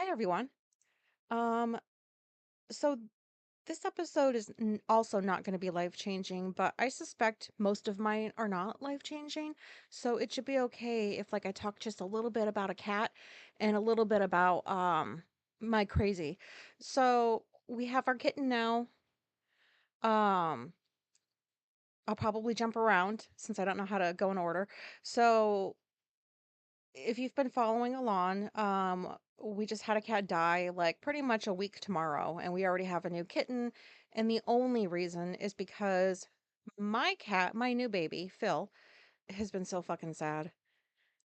Hi, everyone. Um, so this episode is also not going to be life changing, but I suspect most of mine are not life changing. So it should be okay if I talk just a little bit about a cat and a little bit about my crazy. So we have our kitten now. Um, I'll probably jump around since I don't know how to go in order. So if you've been following along, we just had a cat die like pretty much a week tomorrow, and we already have a new kitten. And the only reason is because my cat, my new baby, Phil, has been so fucking sad.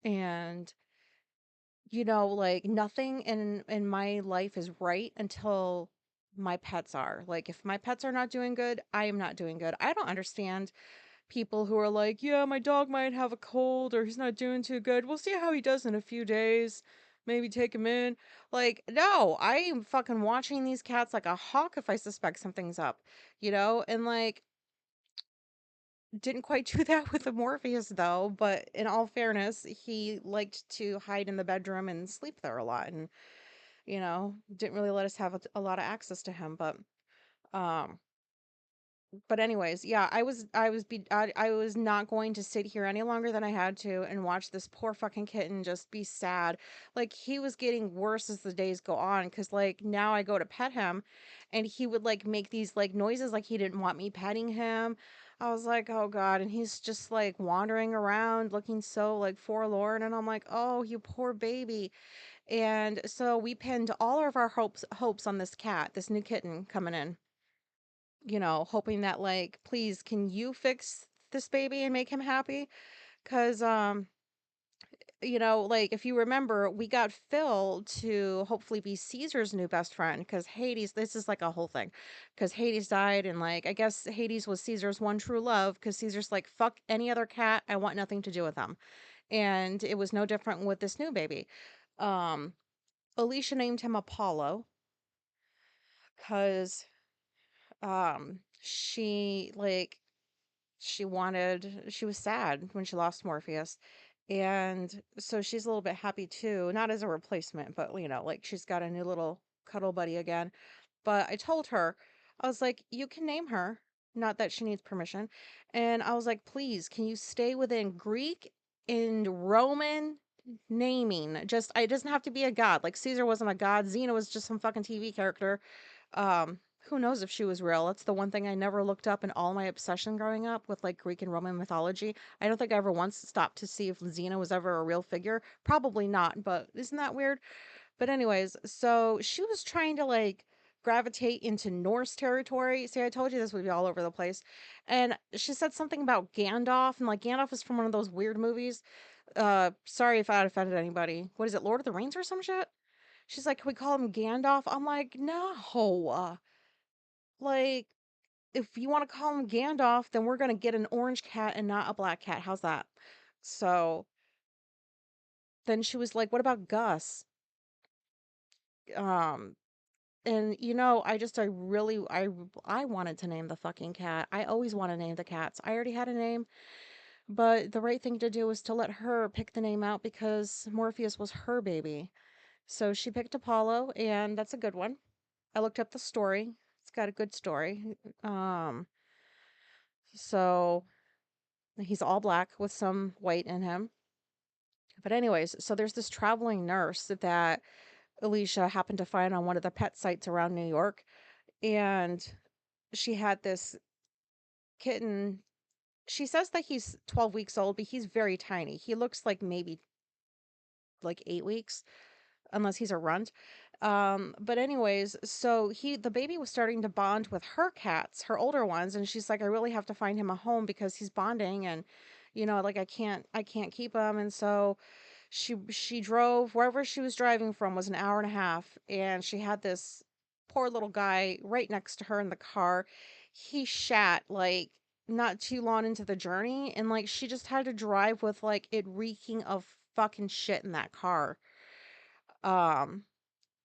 And nothing in my life is right until my pets are. Like if my pets are not doing good, I am not doing good. I don't understand people who are like, yeah, my dog might have a cold or he's not doing too good. We'll see how he does in a few days. Maybe take him in. Like, no, I am fucking watching these cats like a hawk if I suspect something's up. And didn't quite do that with the Morpheus though, but in all fairness, he liked to hide in the bedroom and sleep there a lot and, didn't really let us have a lot of access to him. Um, but anyways, yeah, I was not going to sit here any longer than I had to and watch this poor fucking kitten just be sad. Like he was getting worse as the days go on cuz now I go to pet him and he would make these noises like he didn't want me petting him. I was like, "Oh god." And he's just wandering around looking so forlorn and I'm like, "Oh, you poor baby." And so we pinned all of our hopes on this cat, this new kitten coming in, hoping that please can you fix this baby and make him happy? Cuz if you remember, we got Phil to hopefully be Caesar's new best friend cuz Hades, this is like a whole thing. Cuz Hades died and I guess Hades was Caesar's one true love cuz Caesar's like fuck any other cat, I want nothing to do with them. And it was no different with this new baby. Um Alicia named him Apollo cuz she was sad when she lost Morpheus. And so she's a little bit happy too, not as a replacement, but she's got a new little cuddle buddy again. But I told her, I was like, you can name her, not that she needs permission. And I was like, please, can you stay within Greek and Roman naming? It doesn't have to be a god. Like Caesar wasn't a god, Xena was just some fucking TV character. Who knows if she was real? That's the one thing I never looked up in all my obsession growing up with Greek and Roman mythology. I don't think I ever once stopped to see if Xena was ever a real figure. Probably not, but isn't that weird? But anyways, so she was trying to gravitate into Norse territory. See, I told you this would be all over the place. And she said something about Gandalf, and Gandalf is from one of those weird movies. Sorry if I offended anybody. What is it, Lord of the Rings or some shit? She's like, can we call him Gandalf? I'm like, no. Like, if you want to call him Gandalf, then we're gonna get an orange cat and not a black cat. How's that? So then she was like, what about Gus? Um, and I wanted to name the fucking cat. I always want to name the cats. I already had a name, but the right thing to do was to let her pick the name out because Morpheus was her baby. So she picked Apollo, and that's a good one. I looked up the story. It's got a good story. So he's all black with some white in him. But anyways, so there's this traveling nurse that Alicia happened to find on one of the pet sites around New York, and she had this kitten. She says that he's 12 weeks old, but he's very tiny. He looks like maybe 8 weeks, unless he's a runt. But anyways, so the baby was starting to bond with her cats, her older ones, and she's like, I really have to find him a home because he's bonding and I can't keep him. And so she drove wherever she was driving from was an hour and a half, and she had this poor little guy right next to her in the car. He shat not too long into the journey, and she just had to drive with it reeking of fucking shit in that car. um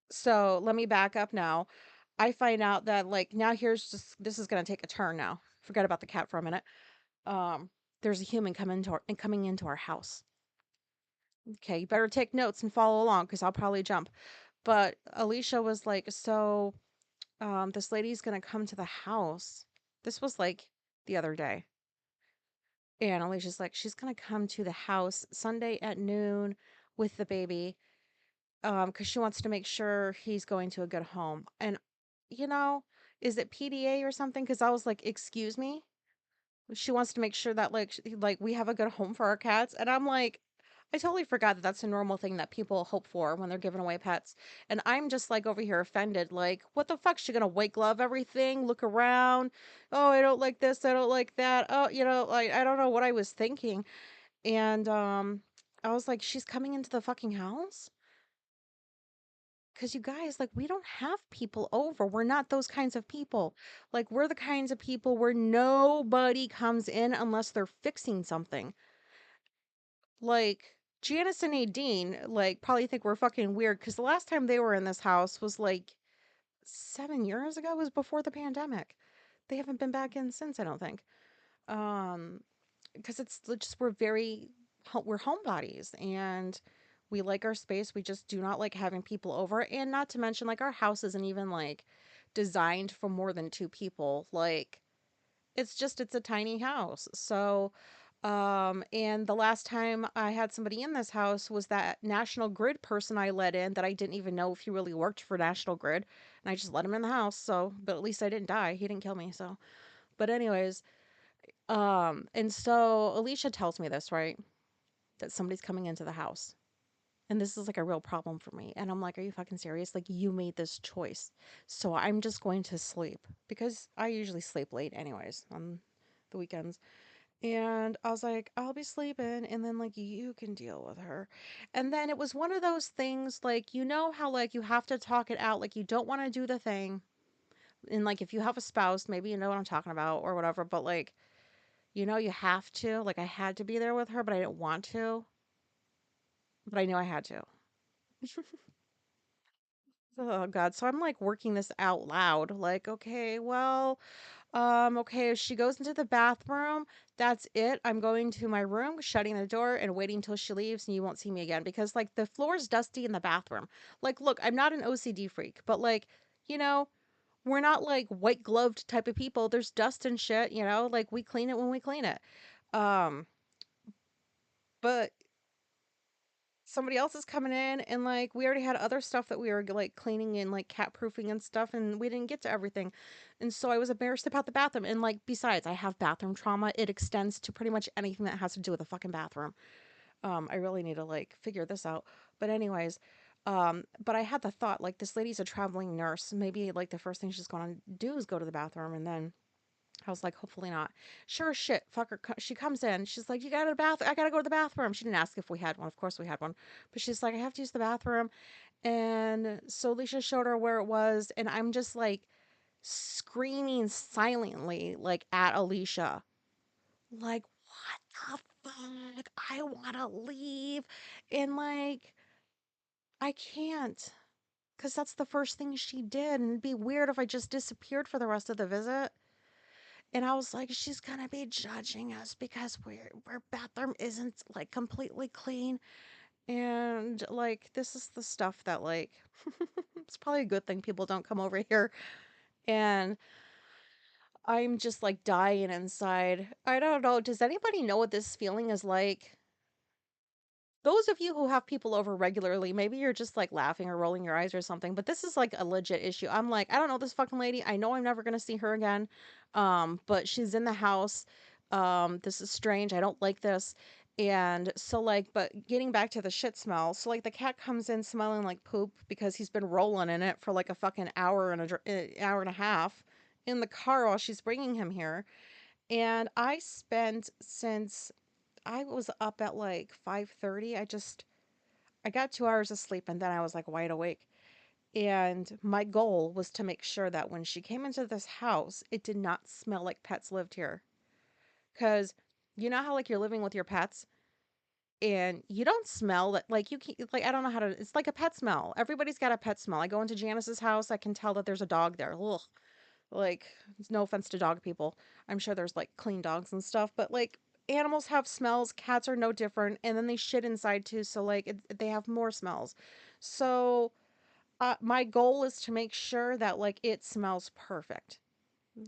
so let me back up now. I find out that now here's just this is gonna take a turn now. Forget about the cat for a minute. um there's a human coming into our house. Okay, you better take notes and follow along because I'll probably jump. But Alicia was like, so this lady's gonna come to the house. This was like the other day. And Alicia's like, she's gonna come to the house Sunday at noon with the baby, because she wants to make sure he's going to a good home. And you know, is it PDA or something? Because I was like, excuse me. She wants to make sure that like we have a good home for our cats, and I'm like, I totally forgot that that's a normal thing that people hope for when they're giving away pets. And I'm just like over here offended, like, what the fuck? She gonna white glove everything, look around. Oh, I don't like this, I don't like that. Oh, like I don't know what I was thinking. And I was like, she's coming into the fucking house? Because you guys, like, we don't have people over. We're not those kinds of people. Like, we're the kinds of people where nobody comes in unless they're fixing something. Like, Janice and Nadine, like, probably think we're fucking weird because the last time they were in this house was like 7 years ago. It was before the pandemic. They haven't been back in since, I don't think. Um, because it's just we're homebodies and we like our space. We just do not like having people over, and not to mention like our house isn't even like designed for more than two people. Like it's a tiny house. So and the last time I had somebody in this house was that National Grid person I let in that I didn't even know if he really worked for National Grid, and I just let him in the house. So but at least I didn't die. He didn't kill me. So but anyways, and so Alicia tells me this, right? That somebody's coming into the house. And this is like a real problem for me. And I'm like, are you fucking serious? Like, you made this choice. So I'm just going to sleep because I usually sleep late, anyways, on the weekends. And I was like, I'll be sleeping. And then, like, you can deal with her. And then it was one of those things, like, you know how, like, you have to talk it out. Like, you don't want to do the thing. And, like, if you have a spouse, maybe you know what I'm talking about or whatever. But, like, you have to. Like, I had to be there with her, but I didn't want to. But I knew I had to. Oh God. So I'm like working this out loud. Like, okay, well, okay, if she goes into the bathroom, that's it. I'm going to my room, shutting the door and waiting till she leaves and you won't see me again because like the floor's dusty in the bathroom. Like, look, I'm not an OCD freak, but like, you know, we're not like white gloved type of people. There's dust and shit, like we clean it when we clean it. Um, but somebody else is coming in and like we already had other stuff that we were like cleaning and like cat proofing and stuff and we didn't get to everything, and so I was embarrassed about the bathroom. And like besides, I have bathroom trauma. It extends to pretty much anything that has to do with a fucking bathroom. I really need to like figure this out. But anyways, but I had the thought like this lady's a traveling nurse, maybe like the first thing she's going to do is go to the bathroom. And then I was like, hopefully not. Sure as shit, fucker. She comes in. She's like, you got a bath? I gotta go to the bathroom. She didn't ask if we had one. Of course we had one, but she's like, I have to use the bathroom. And so Alicia showed her where it was, and I'm just like screaming silently, like at Alicia, like, what the fuck? I want to leave, and like I can't. Because that's the first thing she did. And it'd be weird if I just disappeared for the rest of the visit. And I was like, she's gonna be judging us because our bathroom isn't like completely clean. And like this is the stuff that like it's probably a good thing people don't come over here. And I'm just like dying inside. I don't know. Does anybody know what this feeling is like? Those of you who have people over regularly, maybe you're just like laughing or rolling your eyes or something, but this is like a legit issue. I'm like, I don't know this fucking lady. I know I'm never going to see her again. But she's in the house. This is strange. I don't like this. And so like, but getting back to the shit smell. So like the cat comes in smelling like poop because he's been rolling in it for like a fucking hour and hour and a half in the car while she's bringing him here. And I spent since I was up at like 5:30. I got 2 hours of sleep and then I was like wide awake. And my goal was to make sure that when she came into this house, it did not smell like pets lived here. Cuz you know how like you're living with your pets and you don't smell that like you can like I don't know how to, it's like a pet smell. Everybody's got a pet smell. I go into Janice's house, I can tell that there's a dog there. Ugh. Like, it's no offense to dog people. I'm sure there's like clean dogs and stuff, but like animals have smells. Cats are no different. And then they shit inside too. So like they have more smells. So My goal is to make sure that like it smells perfect.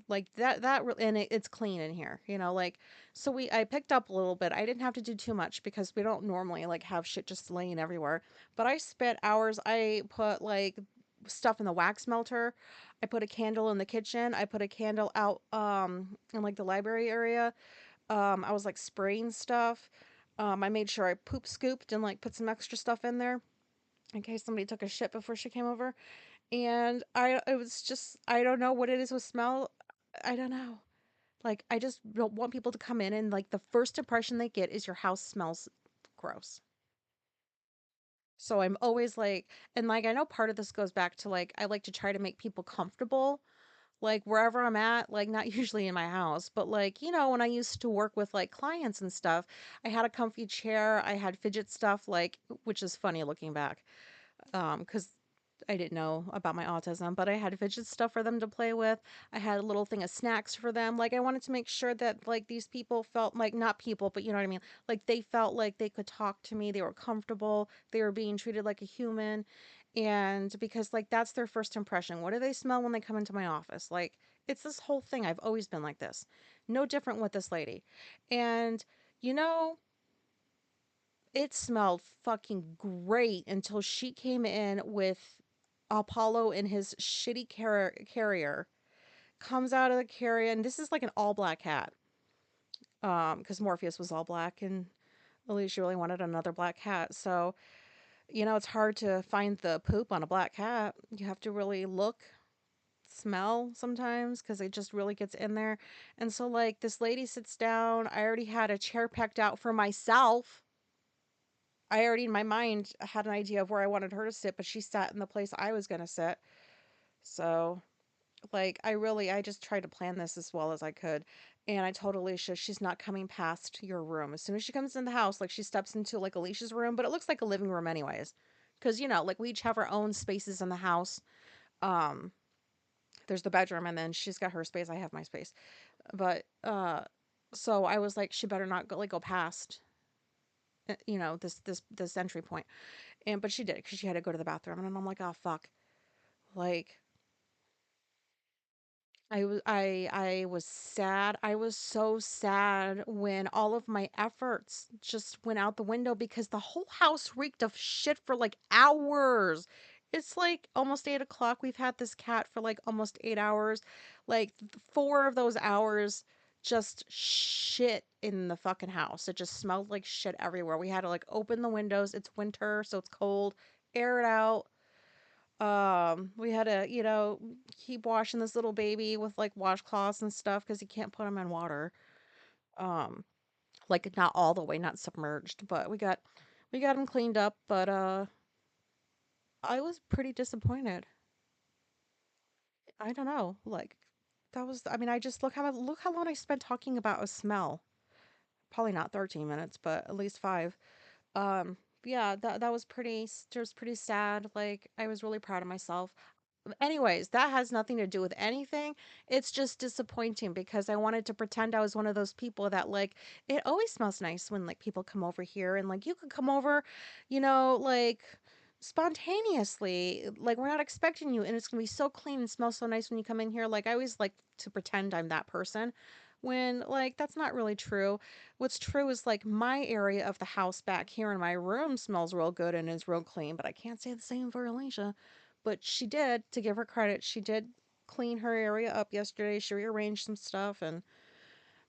Like and it's clean in here, like so I picked up a little bit. I didn't have to do too much because we don't normally like have shit just laying everywhere. But I spent hours. I put like stuff in the wax melter. I put a candle in the kitchen. I put a candle out in like the library area. I was like spraying stuff. I made sure I poop scooped and like put some extra stuff in there in case somebody took a shit before she came over. And it was just, I don't know what it is with smell. I don't know. Like, I just don't want people to come in and like the first impression they get is your house smells gross. So I'm always like, and like, I know part of this goes back to like, I like to try to make people comfortable, like wherever I'm at, like, not usually in my house, but like, when I used to work with like clients and stuff, I had a comfy chair, I had fidget stuff, like, which is funny looking back. Because I didn't know about my autism, but I had fidget stuff for them to play with. I had a little thing of snacks for them. Like I wanted to make sure that like these people felt like not people, but you know what I mean? Like they felt like they could talk to me, they were comfortable, they were being treated like a human. And because like that's their first impression. What do they smell when they come into my office? Like it's this whole thing. I've always been like this. No different with this lady. And you know, it smelled fucking great until she came in with Apollo in his shitty carrier. Comes out of the carrier, and this is like an all black cat. Because Morpheus was all black, and Alicia really wanted another black cat. So, it's hard to find the poop on a black cat. You have to really look, smell sometimes, because it just really gets in there. And so, like, this lady sits down. I already had a chair packed out for myself. I already in my mind had an idea of where I wanted her to sit, but she sat in the place I was going to sit. So, like, I just tried to plan this as well as I could. And I told Alicia she's not coming past your room. As soon as she comes in the house, like, she steps into, like, Alicia's room, but it looks like a living room, anyways. Because, like, we each have our own spaces in the house. Um, there's the bedroom, and then she's got her space. I have my space. But, so I was like, she better not go past, this entry point. But she did because she had to go to the bathroom, and I'm like, oh fuck, like I was sad. I was so sad when all of my efforts just went out the window because the whole house reeked of shit for like hours. It's like almost 8 o'clock. We've had this cat for like almost 8 hours. Like 4 of those hours, just shit in the fucking house. It just smelled like shit everywhere. We had to like open the windows. It's winter, so it's cold. Air it out. We had to, keep washing this little baby with like washcloths and stuff because you can't put him in water. Um, like not all the way, not submerged, but we got him cleaned up. But I was pretty disappointed. I don't know, like that was. I mean, I just look how long I spent talking about a smell. Probably not 13 minutes, but at least five. Yeah, that was pretty sad. Like I was really proud of myself. Anyways, that has nothing to do with anything. It's just disappointing because I wanted to pretend I was one of those people that like it always smells nice when like people come over here and like you could come over, like spontaneously. Like we're not expecting you and it's going to be so clean and smell so nice when you come in here. Like I always like to pretend I'm that person when like that's not really true. What's true is like my area of the house back here in my room smells real good and is real clean, but I can't say the same for Alicia. But she did, to give her credit, she did clean her area up yesterday. She rearranged some stuff and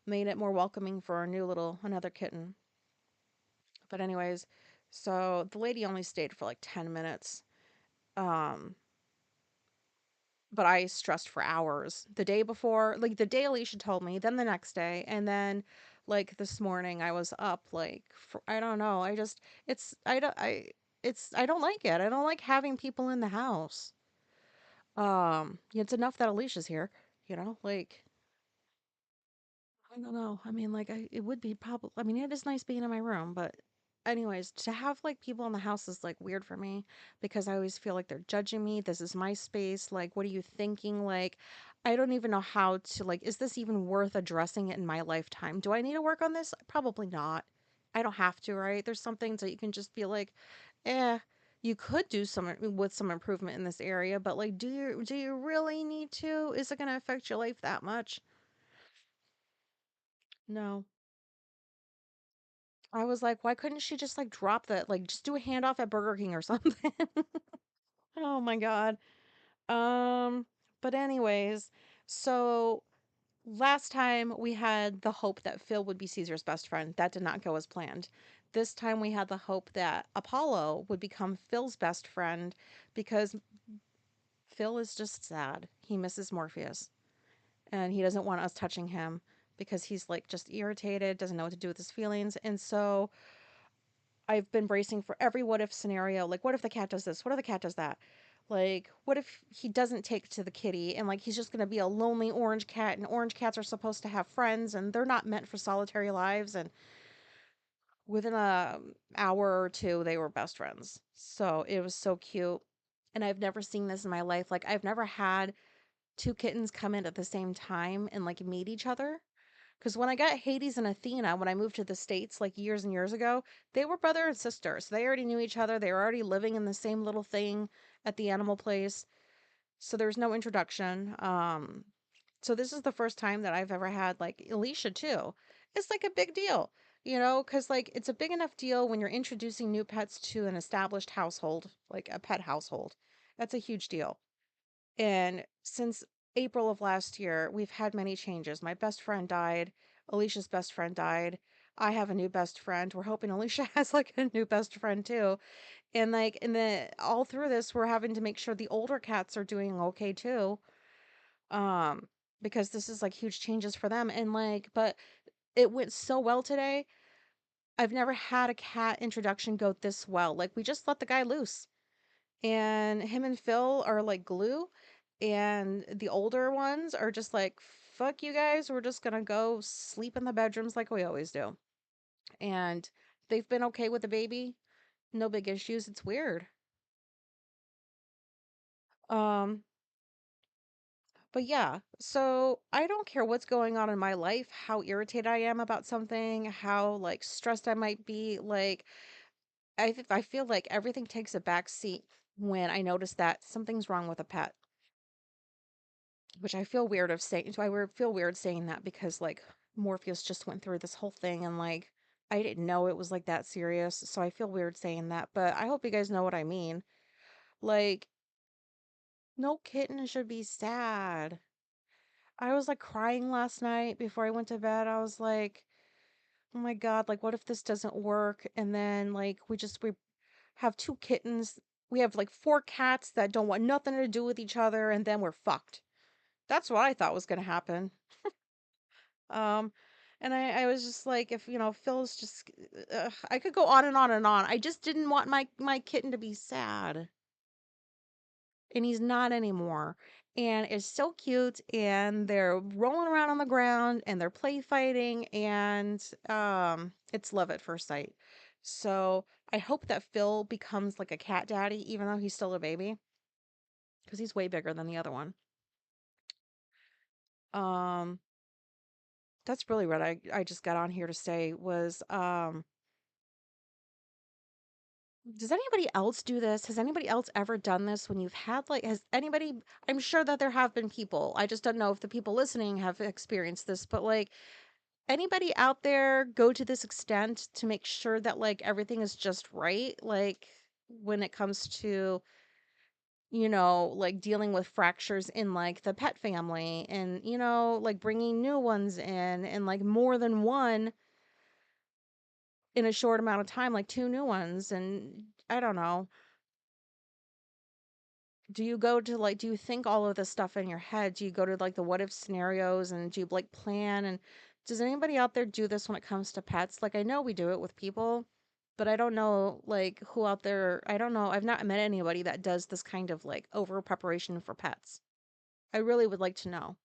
made it more welcoming for our new another kitten. But anyways, so the lady only stayed for like 10 minutes. Um, but I stressed for hours. The day before, like the day Alicia told me, then the next day, and then like this morning I was up like I don't know. I don't like it. I don't like having people in the house. It's enough that Alicia's here, like I don't know. I mean, like it would be probably I mean, it is nice being in my room, but anyways, to have like people in the house is like weird for me because I always feel like they're judging me. This is my space. Like, what are you thinking? Like, I don't even know how to like is this even worth addressing it in my lifetime? Do I need to work on this? Probably not. I don't have to, right? There's some things that you can just be like, eh. You could do some with some improvement in this area, but like do you really need to? Is it going to affect your life that much? No. I was like, why couldn't she just like drop that, like just do a handoff at Burger King or something? Oh my God. Um, but anyways, so last time we had the hope that Phil would be Caesar's best friend. That did not go as planned. This time we had the hope that Apollo would become Phil's best friend because Phil is just sad. He misses Morpheus and he doesn't want us touching him because he's like just irritated, doesn't know what to do with his feelings. And so I've been bracing for every what if scenario. Like, what if the cat does this? What if the cat does that? Like, what if he doesn't take to the kitty and like he's just going to be a lonely orange cat and orange cats are supposed to have friends and they're not meant for solitary lives. And within a hour or two, they were best friends. So it was so cute. And I've never seen this in my life. Like, I've never had two kittens come in at the same time and like meet each other. Because when I got Hades and Athena, when I moved to the States like years and years ago, they were brother and sister. So they already knew each other. They were already living in the same little thing at the animal place. So there was no introduction. So this is the first time that I've ever had like Alicia too. It's like a big deal, because like it's a big enough deal when you're introducing new pets to an established household, like a pet household. That's a huge deal. And since April of last year, we've had many changes. My best friend died. Alicia's best friend died. I have a new best friend. We're hoping Alicia has like a new best friend too. And like in the all through this, we're having to make sure the older cats are doing okay too. Um, because this is like huge changes for them. And like, but it went so well today. I've never had a cat introduction go this well. Like we just let the guy loose and him and Phil are like glue, and the older ones are just like, fuck you guys, we're just gonna go sleep in the bedrooms like we always do. And they've been okay with the baby, no big issues. It's weird. Um, but yeah, so I don't care what's going on in my life, how irritated I am about something, how like stressed I might be. Like I feel like everything takes a back seat when I notice that something's wrong with a pet. Which I feel weird of saying. So feel weird saying that because like Morpheus just went through this whole thing and like I didn't know it was like that serious. So I feel weird saying that, but I hope you guys know what I mean. Like no kitten should be sad. I was like crying last night before I went to bed. I was like, "Oh my God, like what if this doesn't work?" And then like we have two kittens. We have like four cats that don't want nothing to do with each other and then we're fucked. That's what I thought was going to happen. Um, and I was just like, if Phil's just, I could go on and on and on. I just didn't want my kitten to be sad, and he's not anymore. And it's so cute, and they're rolling around on the ground, and they're play fighting, and it's love at first sight. So I hope that Phil becomes like a cat daddy, even though he's still a baby, because he's way bigger than the other one. Um, that's really what I just got on here to say was does anybody else do this? Has anybody else ever done this when you've had like has anybody I'm sure that there have been people. I just don't know if the people listening have experienced this, but like anybody out there go to this extent to make sure that like everything is just right? Like when it comes to, like dealing with fractures in like the pet family and, like bringing new ones in and like more than one in a short amount of time, like two new ones. And I don't know. Do you think all of this stuff in your head? Do you go to like the what if scenarios and do you like plan? And does anybody out there do this when it comes to pets? Like I know we do it with people, but I don't know like who out there, I don't know. I've not met anybody that does this kind of like over preparation for pets. I really would like to know.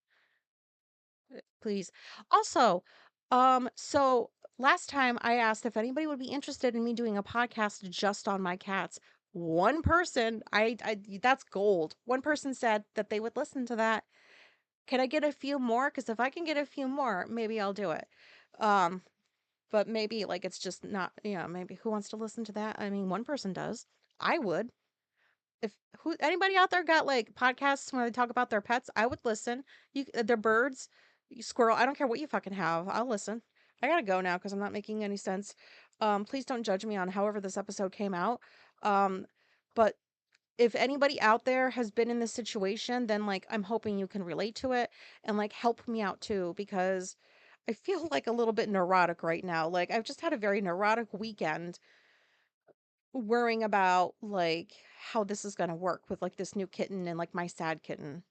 Please. Also, so last time I asked if anybody would be interested in me doing a podcast just on my cats. One person, I that's gold. One person said that they would listen to that. Can I get a few more? Because if I can get a few more, maybe I'll do it. Um, but maybe like it's just not, maybe who wants to listen to that? I mean, one person does. I would. If who anybody out there got like podcasts where they talk about their pets, I would listen. Their birds, squirrel, I don't care what you fucking have. I'll listen. I gotta go now because I'm not making any sense. Please don't judge me on however this episode came out. Um, but if anybody out there has been in this situation, then like I'm hoping you can relate to it and like help me out too because I feel like a little bit neurotic right now. Like I've just had a very neurotic weekend worrying about like how this is going to work with like this new kitten and like my sad kitten.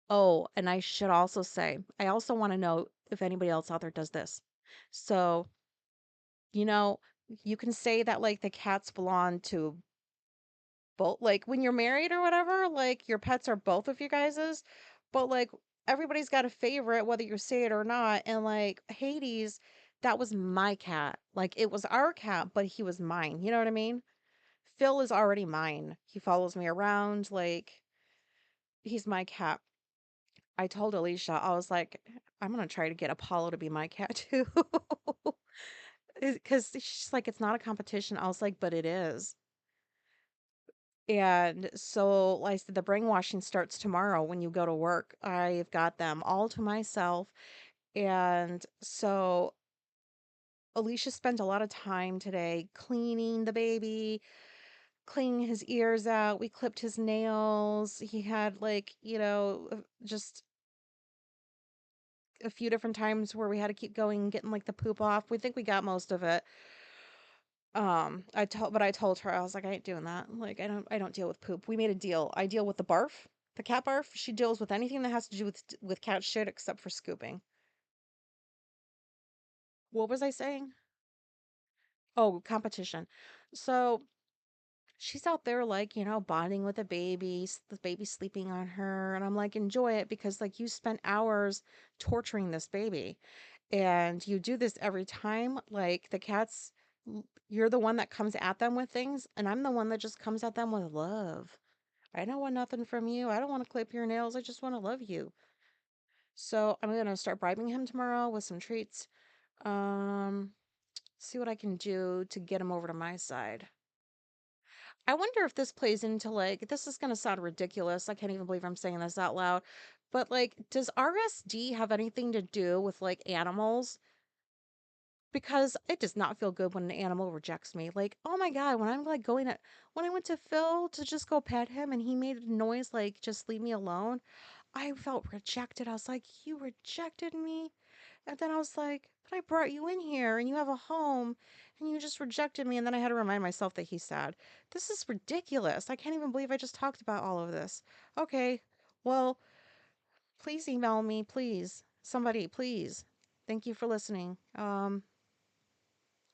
Oh, and I should also say, I also want to know if anybody else out there does this. So, you know, you can say that like the cats belong to both, like when you're married or whatever, like your pets are both of you guys's, but like everybody's got a favorite, whether you say it or not. And like Hades, that was my cat. Like it was our cat, but he was mine. You know what I mean? Phil is already mine. He follows me around like he's my cat. I told Alicia, I was like, I'm gonna try to get Apollo to be my cat too. Because she's like, it's not a competition. I was like, but it is. And so, like I said, the brainwashing starts tomorrow when you go to work. I've got them all to myself. And so Alicia spent a lot of time today cleaning the baby, cleaning his ears out. We clipped his nails. He had like, just a few different times where we had to keep going and getting like the poop off. We think we got most of it. I told her I was like, I ain't doing that. Like, I don't deal with poop. We made a deal. I deal with the barf, the cat barf. She deals with anything that has to do with cat shit except for scooping. What was I saying? Oh, competition. So she's out there like, bonding with the baby, the baby sleeping on her, and I'm like, enjoy it because like you spent hours torturing this baby. And you do this every time, like the cats, you're the one that comes at them with things, and I'm the one that just comes at them with love. I don't want nothing from you. I don't want to clip your nails. I just want to love you. So I'm gonna start bribing him tomorrow with some treats. Um, see what I can do to get him over to my side. I wonder if this plays into like this is gonna sound ridiculous. I can't even believe I'm saying this out loud. But like, does RSD have anything to do with like animals? Because it does not feel good when an animal rejects me. Like, oh my God, when I'm like when I went to Phil to just go pet him and he made a noise like, just leave me alone, I felt rejected. I was like, you rejected me? And then I was like, but I brought you in here and you have a home and you just rejected me. And then I had to remind myself that he's sad. This is ridiculous. I can't even believe I just talked about all of this. Okay, well, please email me, please. Somebody, please. Thank you for listening.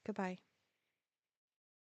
Goodbye.